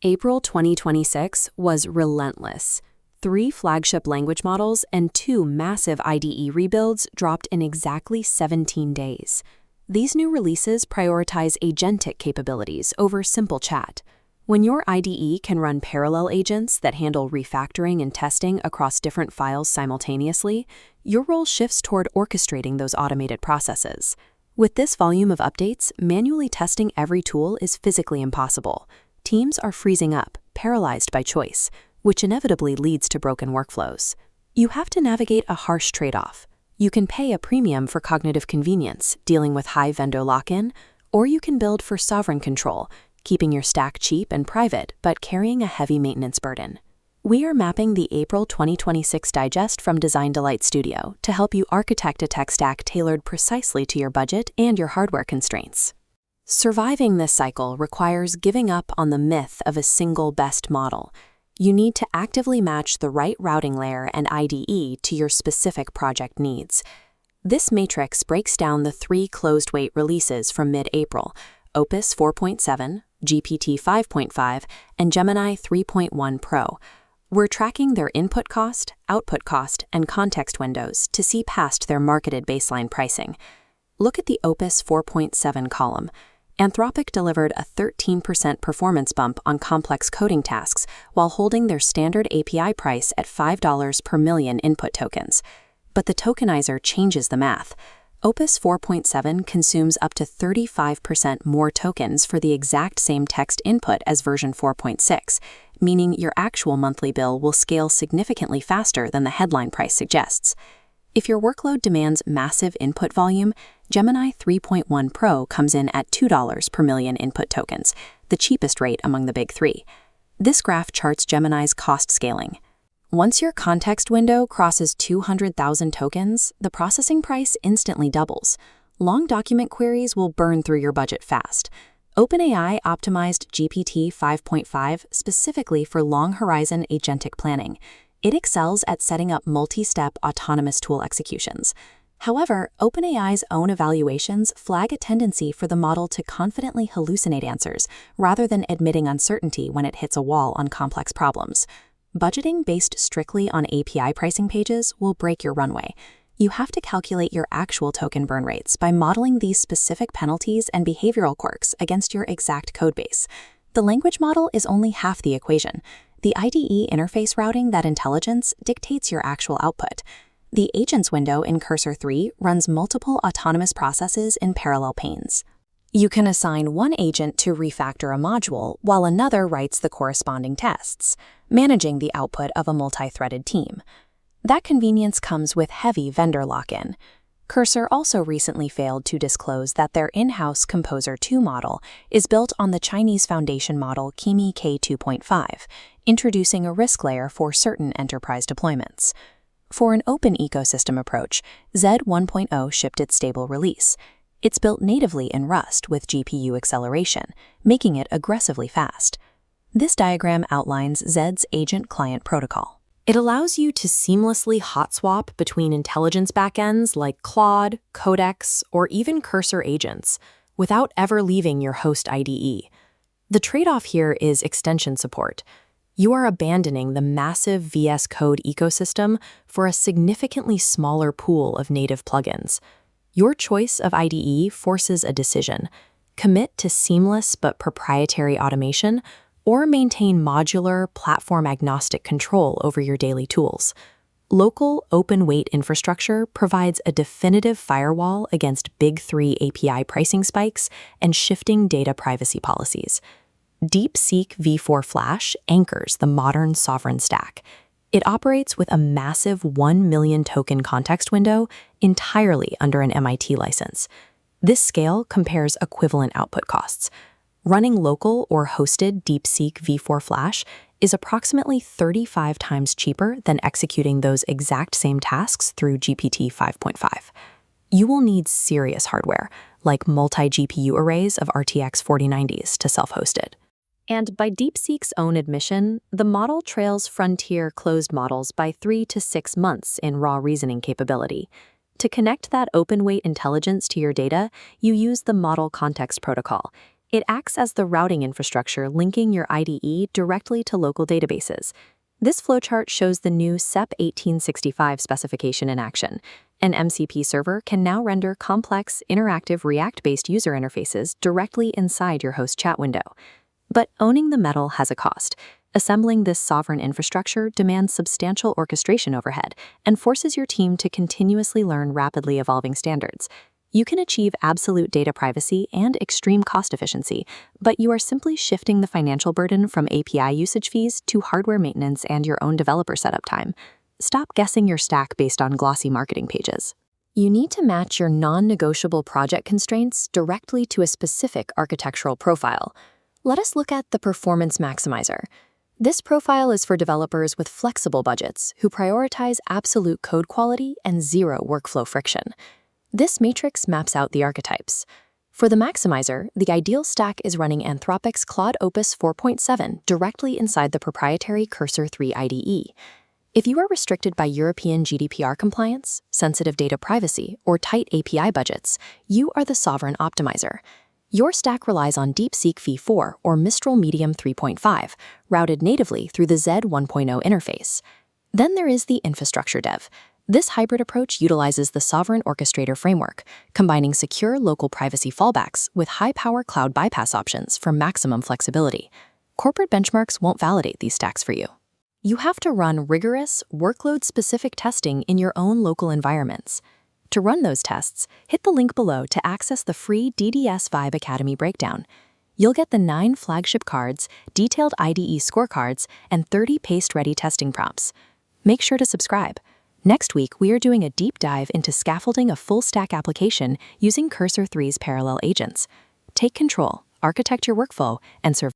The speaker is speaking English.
April 2026 was relentless. 3 flagship language models and 2 massive IDE rebuilds dropped in exactly 17 days. These new releases prioritize agentic capabilities over simple chat. When your IDE can run parallel agents that handle refactoring and testing across different files simultaneously, your role shifts toward orchestrating those automated processes. With this volume of updates, manually testing every tool is physically impossible. Teams are freezing up, paralyzed by choice, which inevitably leads to broken workflows. You have to navigate a harsh trade-off. You can pay a premium for cognitive convenience, dealing with high vendor lock-in, or you can build for sovereign control, keeping your stack cheap and private, but carrying a heavy maintenance burden. We are mapping the April 2026 digest from Design Delight Studio to help you architect a tech stack tailored precisely to your budget and your hardware constraints. Surviving this cycle requires giving up on the myth of a single best model. You need to actively match the right routing layer and IDE to your specific project needs. This matrix breaks down the 3 closed-weight releases from mid-April: Opus 4.7, GPT-5.5, and Gemini 3.1 Pro. We're tracking their input cost, output cost, and context windows to see past their marketed baseline pricing. Look at the Opus 4.7 column. Anthropic delivered a 13% performance bump on complex coding tasks while holding their standard API price at $5 per million input tokens. But the tokenizer changes the math. Opus 4.7 consumes up to 35% more tokens for the exact same text input as version 4.6, meaning your actual monthly bill will scale significantly faster than the headline price suggests. If your workload demands massive input volume, Gemini 3.1 Pro comes in at $2 per million input tokens, the cheapest rate among the big 3. This graph charts Gemini's cost scaling. Once your context window crosses 200,000 tokens, the processing price instantly doubles. Long document queries will burn through your budget fast. OpenAI optimized GPT 5.5 specifically for long-horizon agentic planning. It excels at setting up multi-step autonomous tool executions. However, OpenAI's own evaluations flag a tendency for the model to confidently hallucinate answers rather than admitting uncertainty when it hits a wall on complex problems. Budgeting based strictly on API pricing pages will break your runway. You have to calculate your actual token burn rates by modeling these specific penalties and behavioral quirks against your exact codebase. The language model is only half the equation. The IDE interface routing that intelligence dictates your actual output. The Agents window in Cursor 3 runs multiple autonomous processes in parallel panes. You can assign one agent to refactor a module while another writes the corresponding tests, managing the output of a multi-threaded team. That convenience comes with heavy vendor lock-in. Cursor also recently failed to disclose that their in-house Composer 2 model is built on the Chinese foundation model Kimi K2.5, introducing a risk layer for certain enterprise deployments. For an open ecosystem approach, Z 1.0 shipped its stable release. It's built natively in Rust with GPU acceleration, making it aggressively fast. This diagram outlines Zed's agent client protocol. It allows you to seamlessly hot swap between intelligence backends like Claude, Codex, or even Cursor agents without ever leaving your host IDE. The trade-off here is extension support. You are abandoning the massive VS Code ecosystem for a significantly smaller pool of native plugins. Your choice of IDE forces a decision: commit to seamless but proprietary automation, or maintain modular, platform-agnostic control over your daily tools. Local, open-weight infrastructure provides a definitive firewall against Big 3 API pricing spikes and shifting data privacy policies. DeepSeek V4 Flash anchors the modern sovereign stack. It operates with a massive 1 million token context window entirely under an MIT license. This scale compares equivalent output costs. Running local or hosted DeepSeek V4 Flash is approximately 35 times cheaper than executing those exact same tasks through GPT 5.5. You will need serious hardware, like multi-GPU arrays of RTX 4090s to self-host it. And by DeepSeek's own admission, the model trails frontier closed models by 3 to 6 months in raw reasoning capability. To connect that open-weight intelligence to your data, you use the Model Context Protocol. It acts as the routing infrastructure linking your IDE directly to local databases. This flowchart shows the new SEP 1865 specification in action. An MCP server can now render complex, interactive React-based user interfaces directly inside your host chat window. But owning the metal has a cost. Assembling this sovereign infrastructure demands substantial orchestration overhead and forces your team to continuously learn rapidly evolving standards. You can achieve absolute data privacy and extreme cost efficiency, but you are simply shifting the financial burden from API usage fees to hardware maintenance and your own developer setup time. Stop guessing your stack based on glossy marketing pages. You need to match your non-negotiable project constraints directly to a specific architectural profile. Let us look at the Performance Maximizer. This profile is for developers with flexible budgets who prioritize absolute code quality and zero workflow friction. This matrix maps out the archetypes. For the Maximizer, the ideal stack is running Anthropic's Claude Opus 4.7 directly inside the proprietary Cursor 3 IDE. If you are restricted by European GDPR compliance, sensitive data privacy, or tight API budgets, you are the sovereign optimizer. Your stack relies on DeepSeek V4 or Mistral Medium 3.5, routed natively through the Z 1.0 interface. Then there is the infrastructure dev. This hybrid approach utilizes the Sovereign Orchestrator framework, combining secure local privacy fallbacks with high-power cloud bypass options for maximum flexibility. Corporate benchmarks won't validate these stacks for you. You have to run rigorous, workload-specific testing in your own local environments. To run those tests, hit the link below to access the free DDS Academy breakdown. You'll get the 9 flagship cards, detailed IDE scorecards, and 30 paste-ready testing prompts. Make sure to subscribe. Next week, we are doing a deep dive into scaffolding a full-stack application using Cursor 3's parallel agents. Take control, architect your workflow, and survive.